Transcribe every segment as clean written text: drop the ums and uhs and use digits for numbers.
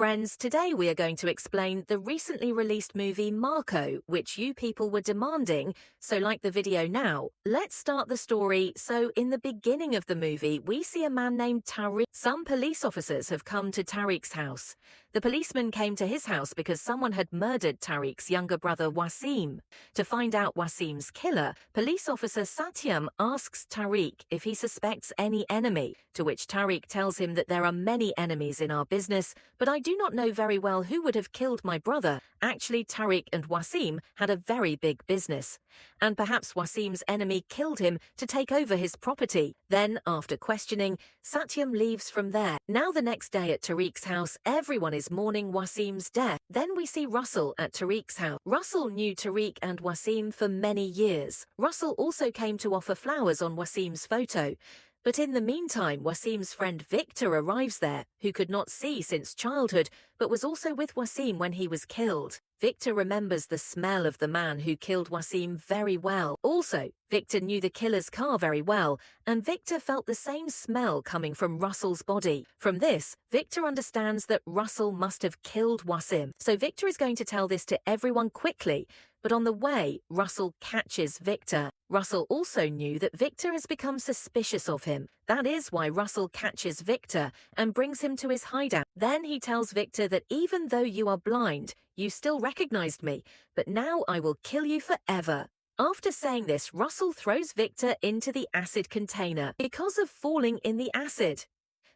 friends, today we are going to explain the recently released movie Marco, which you people were demanding, so like the video now. Let's start the story. So in the beginning of the movie, we see a man named Tariq. Some police officers have come to Tariq's house. The policeman came to his house because someone had murdered Tariq's younger brother Wasim. To find out Wasim's killer, police officer Satyam asks Tariq if he suspects any enemy, to which Tariq tells him that there are many enemies in our business, but I do not know very well who would have killed my brother. Actually, Tariq and Wasim had a very big business, and perhaps Wasim's enemy killed him to take over his property. Then, after questioning, Satyam leaves from there. Now the next day at Tariq's house, everyone is mourning Wasim's death. Then we see Russell at Tariq's house. Russell knew Tariq and Wasim for many years. Russell also came to offer flowers on Wasim's photo. But in the meantime, Wasim's friend Victor arrives there, who could not see since childhood, but was also with Wasim when he was killed. Victor remembers the smell of the man who killed Wasim very well. Also, Victor knew the killer's car very well, and Victor felt the same smell coming from Russell's body. From this, Victor understands that Russell must have killed Wasim. So Victor is going to tell this to everyone quickly, but on the way, Russell catches Victor. Russell also knew that Victor has become suspicious of him. That is why Russell catches Victor and brings him to his hideout. Then he tells Victor that even though you are blind, you still recognized me, but now I will kill you forever. After saying this, Russell throws Victor into the acid container because of falling in the acid.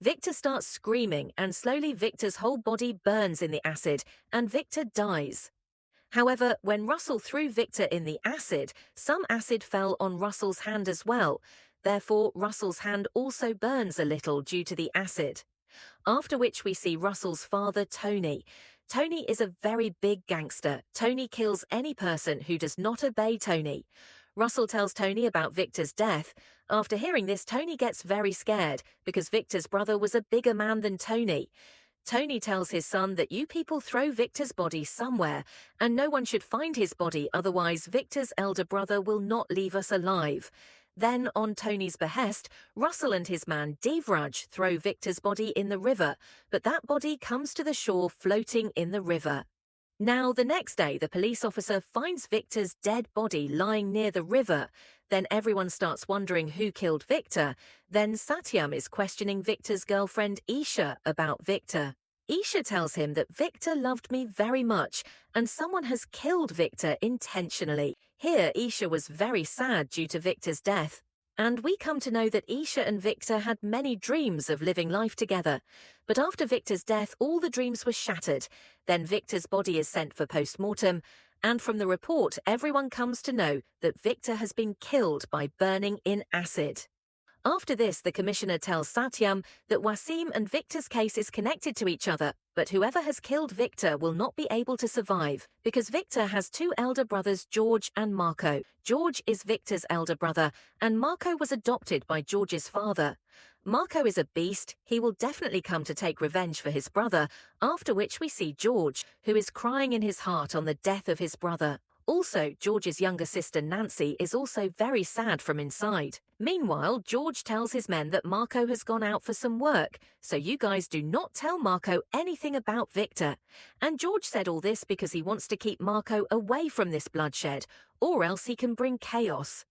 Victor starts screaming, and slowly Victor's whole body burns in the acid, and Victor dies. However, when Russell threw Victor in the acid, some acid fell on Russell's hand as well. Therefore, Russell's hand also burns a little due to the acid. After which we see Russell's father, Tony. Tony is a very big gangster. Tony kills any person who does not obey Tony. Russell tells Tony about Victor's death. After hearing this, Tony gets very scared because Victor's brother was a bigger man than Tony. Tony tells his son that you people throw Victor's body somewhere, and no one should find his body, otherwise Victor's elder brother will not leave us alive. Then, on Tony's behest, Russell and his man Devraj throw Victor's body in the river, but that body comes to the shore floating in the river. Now, the next day, the police officer finds Victor's dead body lying near the river. Then everyone starts wondering who killed Victor. Then Satyam is questioning Victor's girlfriend Isha about Victor. Isha tells him that Victor loved me very much, and someone has killed Victor intentionally. Here, Isha was very sad due to Victor's death. And we come to know that Isha and Victor had many dreams of living life together. But after Victor's death, all the dreams were shattered. Then Victor's body is sent for post-mortem, and from the report, everyone comes to know that Victor has been killed by burning in acid. After this, the commissioner tells Satyam that Wasim and Victor's case is connected to each other, but whoever has killed Victor will not be able to survive, because Victor has two elder brothers, George and Marco. George is Victor's elder brother, and Marco was adopted by George's father. Marco is a beast. He will definitely come to take revenge for his brother, after which we see George, who is crying in his heart on the death of his brother. Also, George's younger sister Nancy is also very sad from inside. Meanwhile, George tells his men that Marco has gone out for some work, so you guys do not tell Marco anything about Victor. And George said all this because he wants to keep Marco away from this bloodshed, or else he can bring chaos.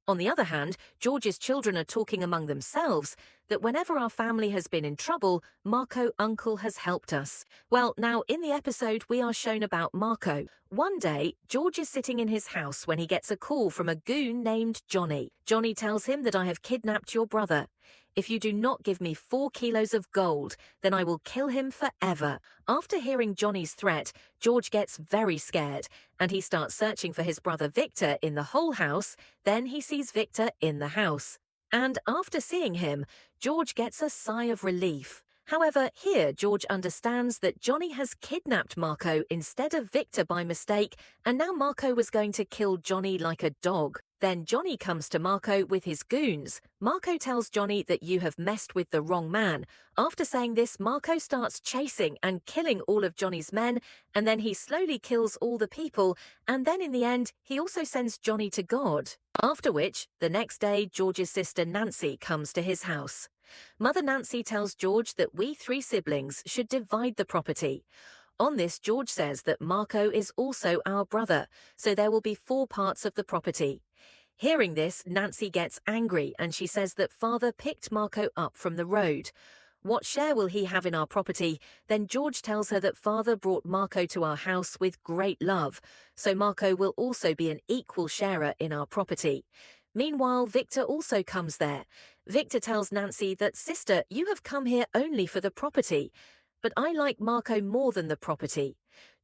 On the other hand, George's children are talking among themselves that whenever our family has been in trouble, Marco uncle has helped us. Well, now in the episode we are shown about Marco. One day, George is sitting in his house when he gets a call from a goon named Johnny. Johnny tells him that I have kidnapped your brother. If you do not give me 4 kilos of gold, then I will kill him forever. After hearing Johnny's threat, George gets very scared, and he starts searching for his brother Victor in the whole house. Then he sees Victor in the house. And after seeing him, George gets a sigh of relief. However, here George understands that Johnny has kidnapped Marco instead of Victor by mistake, and now Marco was going to kill Johnny like a dog. Then Johnny comes to Marco with his goons. Marco tells Johnny that you have messed with the wrong man. After saying this, Marco starts chasing and killing all of Johnny's men, and then he slowly kills all the people, and then in the end, he also sends Johnny to God. After which, the next day, George's sister Nancy comes to his house. Mother Nancy tells George that we three siblings should divide the property. On this, George says that Marco is also our brother, so there will be 4 parts of the property. Hearing this, Nancy gets angry and she says that father picked Marco up from the road. What share will he have in our property? Then George tells her that father brought Marco to our house with great love, so Marco will also be an equal sharer in our property. Meanwhile, Victor also comes there. Victor tells Nancy that, sister, you have come here only for the property, but I like Marco more than the property.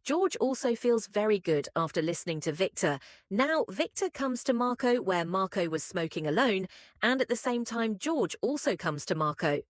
George also feels very good after listening to Victor. Now, Victor comes to Marco where Marco was smoking alone, and at the same time, George also comes to Marco.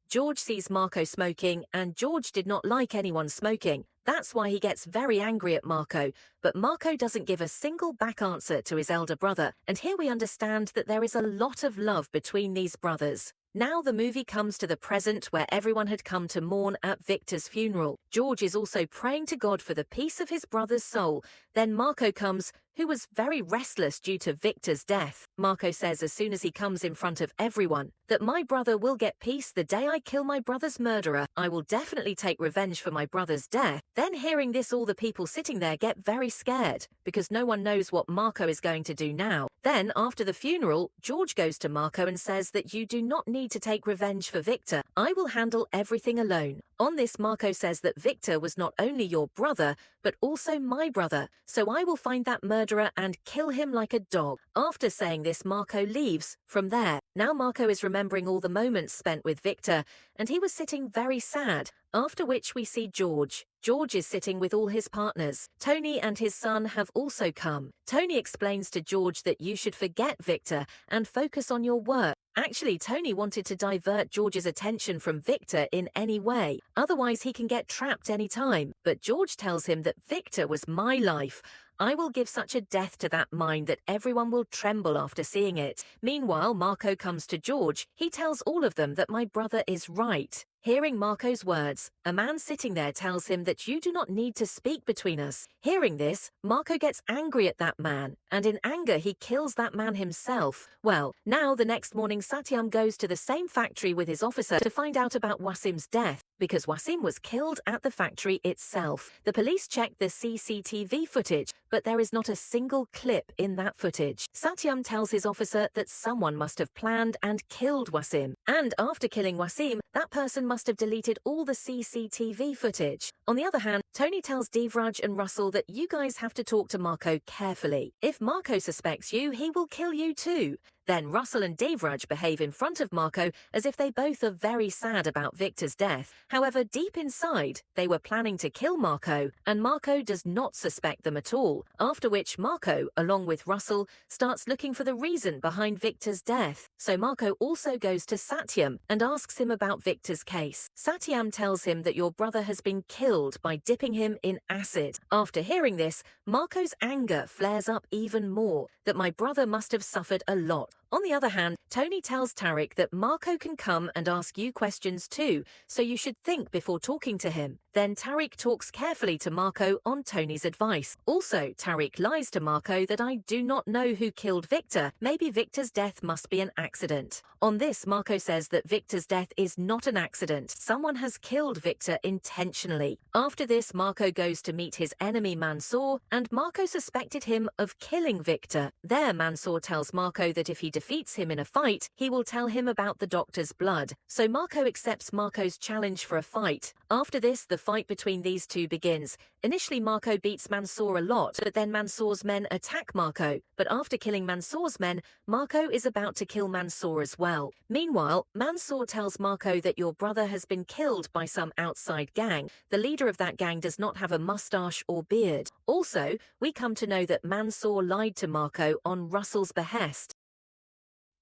George sees Marco smoking, and George did not like anyone smoking. That's why he gets very angry at Marco, but Marco doesn't give a single back answer to his elder brother, and here we understand that there is a lot of love between these brothers. Now the movie comes to the present where everyone had come to mourn at Victor's funeral. George is also praying to God for the peace of his brother's soul. Then Marco comes, who was very restless due to Victor's death. Marco says as soon as he comes in front of everyone that my brother will get peace the day I kill my brother's murderer. I will definitely take revenge for my brother's death. Then hearing this, all the people sitting there get very scared because no one knows what Marco is going to do now. Then after the funeral, George goes to Marco and says that you do not need to take revenge for Victor. I will handle everything alone. On this, Marco says that Victor was not only your brother, but also my brother, so I will find that murderer and kill him like a dog. After saying this, Marco leaves from there. Now Marco is remembering all the moments spent with Victor, and he was sitting very sad, after which we see George. George is sitting with all his partners. Tony and his son have also come. Tony explains to George that you should forget Victor and focus on your work. Actually, Tony wanted to divert George's attention from Victor in any way, otherwise he can get trapped any time. But George tells him that Victor was my life. I will give such a death to that mind that everyone will tremble after seeing it. Meanwhile, Marco comes to George. He tells all of them that my brother is right. Hearing Marco's words, a man sitting there tells him that you do not need to speak between us. Hearing this, Marco gets angry at that man, and in anger he kills that man himself. Well, now the next morning Satyam goes to the same factory with his officer to find out about Wasim's death, because Wasim was killed at the factory itself. The police check the CCTV footage, but there is not a single clip in that footage. Satyam tells his officer that someone must have planned and killed Wasim, and after killing Wasim, that person must have deleted all the CCTV footage. On the other hand, Tony tells Devraj and Russell that you guys have to talk to Marco carefully. If Marco suspects you, he will kill you too. Then Russell and Devraj behave in front of Marco as if they both are very sad about Victor's death. However, deep inside, they were planning to kill Marco, and Marco does not suspect them at all. After which Marco, along with Russell, starts looking for the reason behind Victor's death. So Marco also goes to Satyam and asks him about Victor's case. Satyam tells him that your brother has been killed by dipping him in acid. After hearing this, Marco's anger flares up even more, that my brother must have suffered a lot. On the other hand, Tony tells Tariq that Marco can come and ask you questions too, so you should think before talking to him. Then Tariq talks carefully to Marco on Tony's advice. Also, Tariq lies to Marco that I do not know who killed Victor. Maybe Victor's death must be an accident. On this, Marco says that Victor's death is not an accident. Someone has killed Victor intentionally. After this, Marco goes to meet his enemy Mansoor, and Marco suspected him of killing Victor. There, Mansoor tells Marco that if he defeats him in a fight, he will tell him about the doctor's blood. So Marco accepts Marco's challenge for a fight. After this, the fight between these two begins. Initially, Marco beats Mansoor a lot, but then Mansoor's men attack Marco. But after killing Mansoor's men, Marco is about to kill Mansoor as well. Meanwhile, Mansoor tells Marco that your brother has been killed by some outside gang. The leader of that gang does not have a mustache or beard. Also, we come to know that Mansoor lied to Marco on Russell's behest.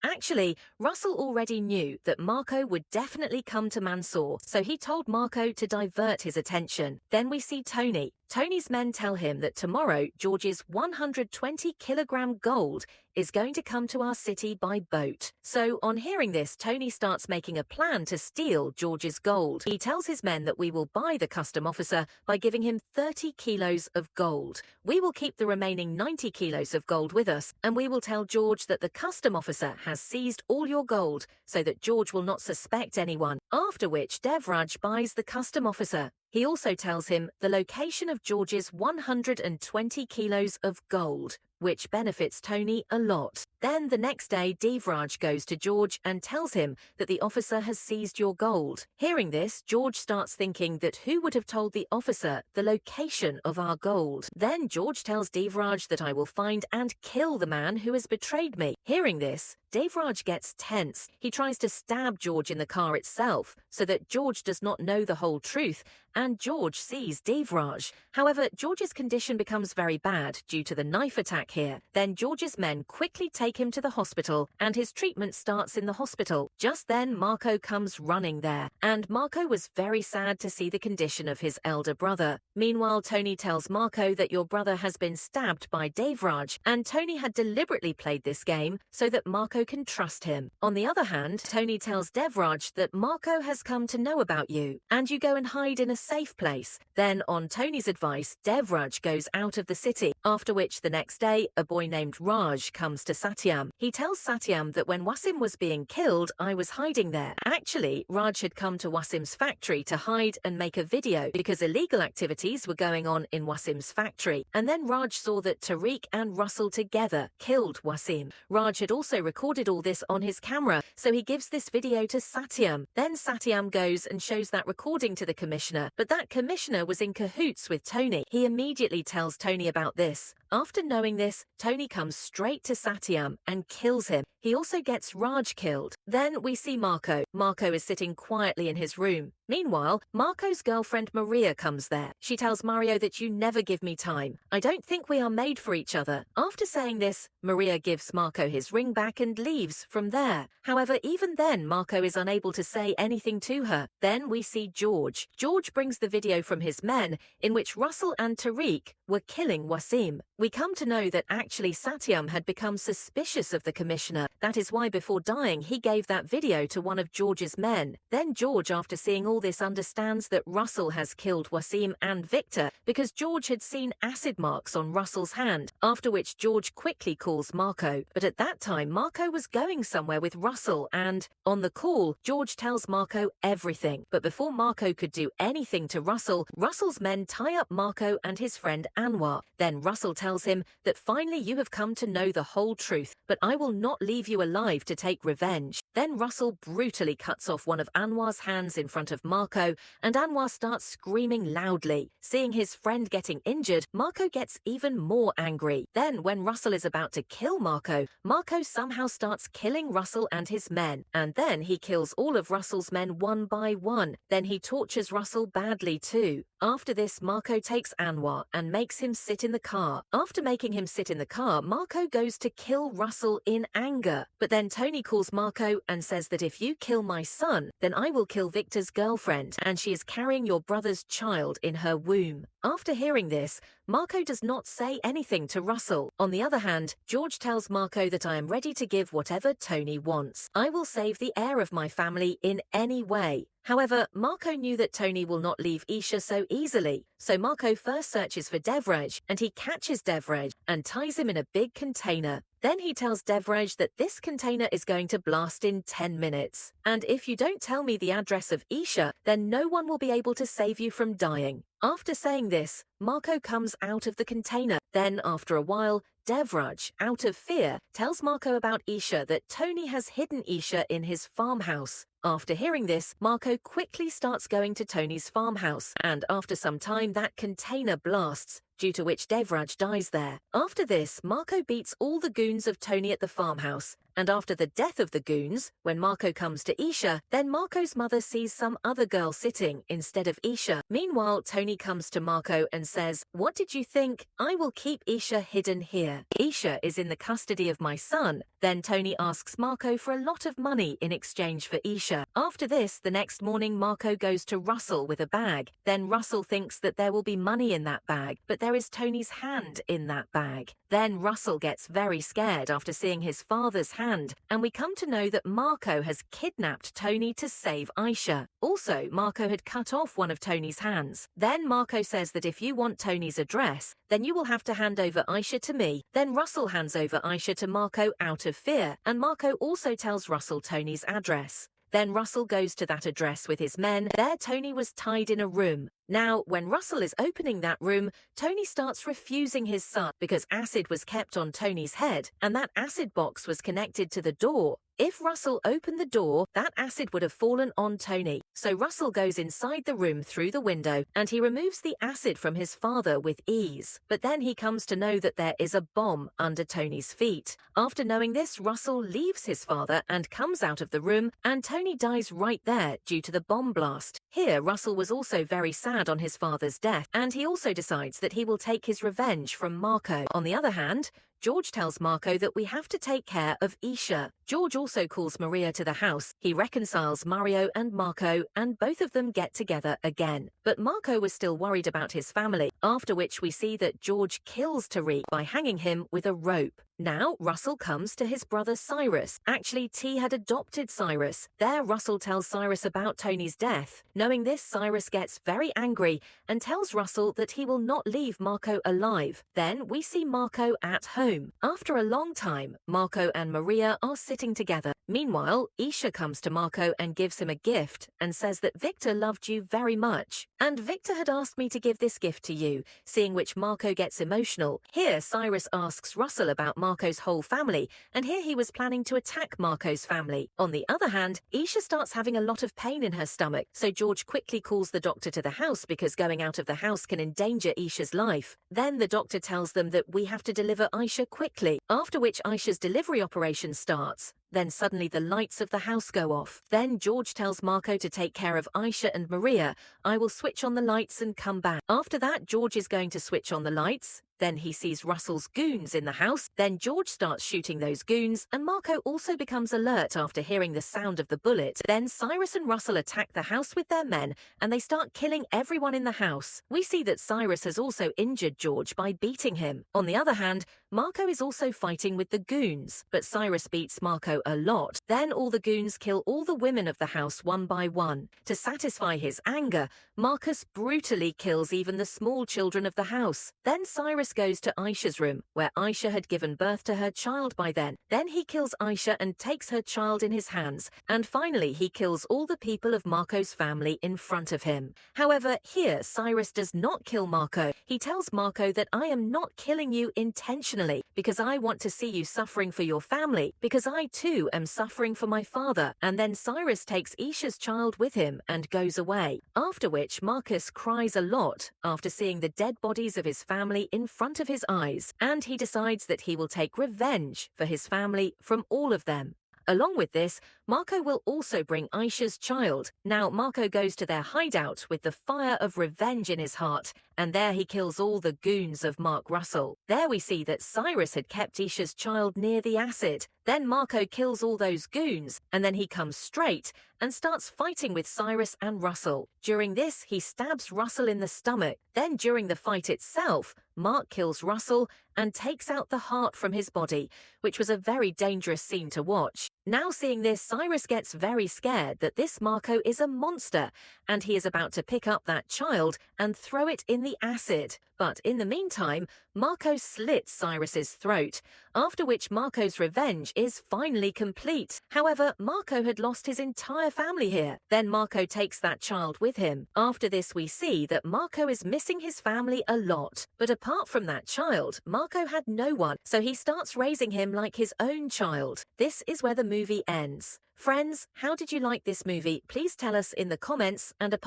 Actually, Russell already knew that Marco would definitely come to Mansoor, so he told Marco to divert his attention. Then we see Tony. Tony's men tell him that tomorrow George's 120-kilogram gold is going to come to our city by boat. So on hearing this, Tony starts making a plan to steal George's gold. He tells his men that we will buy the custom officer by giving him 30 kilos of gold. We will keep the remaining 90 kilos of gold with us, and we will tell George that the custom officer has seized all your gold so that George will not suspect anyone. After which Devraj buys the custom officer. He also tells him the location of George's 120 kilos of gold, which benefits Tony a lot. Then the next day, Devraj goes to George and tells him that the officer has seized your gold. Hearing this, George starts thinking that who would have told the officer the location of our gold. Then George tells Devraj that I will find and kill the man who has betrayed me. Hearing this, Devraj gets tense. He tries to stab George in the car itself so that George does not know the whole truth, and George sees Devraj. However, George's condition becomes very bad due to the knife attack here. Then George's men quickly take him to the hospital, and his treatment starts in the hospital. Just then, Marco comes running there, and Marco was very sad to see the condition of his elder brother. Meanwhile, Tony tells Marco that your brother has been stabbed by Devraj, and Tony had deliberately played this game so that Marco can trust him. On the other hand, Tony tells Devraj that Marco has come to know about you, and you go and hide in a safe place. Then, on Tony's advice, Devraj goes out of the city, after which the next day, a boy named Raj comes to Satyam. He tells Satyam that when Wasim was being killed, I was hiding there. Actually, Raj had come to Wasim's factory to hide and make a video because illegal activities were going on in Wasim's factory. And then Raj saw that Tariq and Russell together killed Wasim. Raj had also recorded all this on his camera, so he gives this video to Satyam. Then Satyam goes and shows that recording to the commissioner, but that commissioner was in cahoots with Tony. He immediately tells Tony about this. After knowing this, Tony comes straight to Satyam and kills him. He also gets Raj killed. Then we see Marco. Marco is sitting quietly in his room. Meanwhile, Marco's girlfriend Maria comes there. She tells Mario that you never give me time. I don't think we are made for each other. After saying this, Maria gives Marco his ring back and leaves from there. However, even then, Marco is unable to say anything to her. Then we see George. George brings the video from his men in which Russell and Tariq were killing Wasim. We come to know that actually Satyam had become suspicious of the commissioner. That is why before dying he gave that video to one of George's men. Then George, after seeing all this, understands that Russell has killed Wasim and Victor because George had seen acid marks on Russell's hand, after which George quickly calls Marco. But at that time Marco was going somewhere with Russell, and on the call George tells Marco everything. But before Marco could do anything to Russell, Russell's men tie up Marco and his friend Anwar. Then Russell tells him that finally you have come to know the whole truth, but I will not leave you alive to take revenge. Then Russell brutally cuts off one of Anwar's hands in front of Marco, and Anwar starts screaming loudly. Seeing his friend getting injured, Marco gets even more angry. Then when Russell is about to kill Marco, Marco somehow starts killing Russell and his men, and then he kills all of Russell's men one by one. Then he tortures Russell badly too. After this, Marco takes Anwar and makes him sit in the car. After making him sit in the car, Marco goes to kill Russell in anger. But then Tony calls Marco and says that if you kill my son, then I will kill Victor's girlfriend, and she is carrying your brother's child in her womb. After hearing this, Marco does not say anything to Russell. On the other hand, George tells Marco that I am ready to give whatever Tony wants. I will save the heir of my family in any way. However, Marco knew that Tony will not leave Isha so easily, so Marco first searches for Devraj, and he catches Devraj and ties him in a big container. Then he tells Devraj that this container is going to blast in 10 minutes. And if you don't tell me the address of Isha, then no one will be able to save you from dying. After saying this, Marco comes out of the container. Then, after a while, Devraj, out of fear, tells Marco about Isha that Tony has hidden Isha in his farmhouse. After hearing this, Marco quickly starts going to Tony's farmhouse, and after some time that container blasts, due to which Devraj dies there. After this, Marco beats all the goons of Tony at the farmhouse, and after the death of the goons, when Marco comes to Isha, then Marco's mother sees some other girl sitting instead of Isha. Meanwhile, Tony comes to Marco and says, "What did you think? I will keep Isha hidden here. Isha is in the custody of my son. Then Tony asks Marco for a lot of money in exchange for Isha. After this, the next morning Marco goes to Russell with a bag. Then Russell thinks that there will be money in that bag, but there is Tony's hand in that bag. Then Russell gets very scared after seeing his father's hand, and we come to know that Marco has kidnapped Tony to save Isha. Also, Marco had cut off one of Tony's hands. Then Marco says that if you want Tony's address, then you will have to hand over Isha to me. Then Russell hands over Isha to Marco out of fear, and Marco also tells Russell Tony's address. Then Russell goes to that address with his men. There Tony was tied in a room. Now, when Russell is opening that room, Tony starts refusing his son because acid was kept on Tony's head, and that acid box was connected to the door. If Russell opened the door, that acid would have fallen on Tony. So Russell goes inside the room through the window, and he removes the acid from his father with ease. But then he comes to know that there is a bomb under Tony's feet. After knowing this, Russell leaves his father and comes out of the room, and Tony dies right there due to the bomb blast. Here, Russell was also very sad on his father's death, and he also decides that he will take his revenge from Marco. On the other hand, George tells Marco that we have to take care of Isha. George also calls Maria to the house. He reconciles Mario and Marco, and both of them get together again. But Marco was still worried about his family, after which we see that George kills Tariq by hanging him with a rope. Now, Russell comes to his brother Cyrus. Actually, T had adopted Cyrus. There, Russell tells Cyrus about Tony's death. Knowing this, Cyrus gets very angry and tells Russell that he will not leave Marco alive. Then, we see Marco at home. After a long time, Marco and Maria are sitting together. Meanwhile, Isha comes to Marco and gives him a gift and says that Victor loved you very much. And Victor had asked me to give this gift to you, seeing which Marco gets emotional. Here, Cyrus asks Russell about Marco's whole family, and here he was planning to attack Marco's family. On the other hand, Isha starts having a lot of pain in her stomach, so George quickly calls the doctor to the house because going out of the house can endanger Isha's life. Then the doctor tells them that we have to deliver Isha quickly, after which Isha's delivery operation starts. Then suddenly the lights of the house go off. Then George tells Marco to take care of Isha and Maria. I will switch on the lights and come back. After that, George is going to switch on the lights. Then he sees Russell's goons in the house. Then George starts shooting those goons, and Marco also becomes alert after hearing the sound of the bullet. Then Cyrus and Russell attack the house with their men, and they start killing everyone in the house. We see that Cyrus has also injured George by beating him. On the other hand, Marco is also fighting with the goons, but Cyrus beats Marco a lot. Then all the goons kill all the women of the house one by one. To satisfy his anger, Marcus brutally kills even the small children of the house. Then Cyrus goes to Aisha's room, where Aisha had given birth to her child by then. Then he kills Aisha and takes her child in his hands. And finally, he kills all the people of Marco's family in front of him. However, here, Cyrus does not kill Marco. He tells Marco that I am not killing you intentionally, because I want to see you suffering for your family, because I too am suffering for my father. And then Cyrus takes Isha's child with him and goes away. After which, Marcus cries a lot after seeing the dead bodies of his family in front of his eyes, and he decides that he will take revenge for his family from all of them. Along with this, Marco will also bring Aisha's child. Now, Marco goes to their hideout with the fire of revenge in his heart, and there he kills all the goons of Mark Russell. There we see that Cyrus had kept Isha's child near the acid. Then Marco kills all those goons, and then he comes straight and starts fighting with Cyrus and Russell. During this, he stabs Russell in the stomach. Then during the fight itself, Mark kills Russell and takes out the heart from his body, which was a very dangerous scene to watch. Now seeing this, Cyrus gets very scared that this Marco is a monster, and he is about to pick up that child and throw it in the acid. But in the meantime, Marco slits Cyrus's throat, after which Marco's revenge is finally complete. However, Marco had lost his entire family here. Then Marco takes that child with him. After this, we see that Marco is missing his family a lot. But apart from that child, Marco had no one, so he starts raising him like his own child. This is where the movie ends. Friends, how did you like this movie? Please tell us in the comments, and apart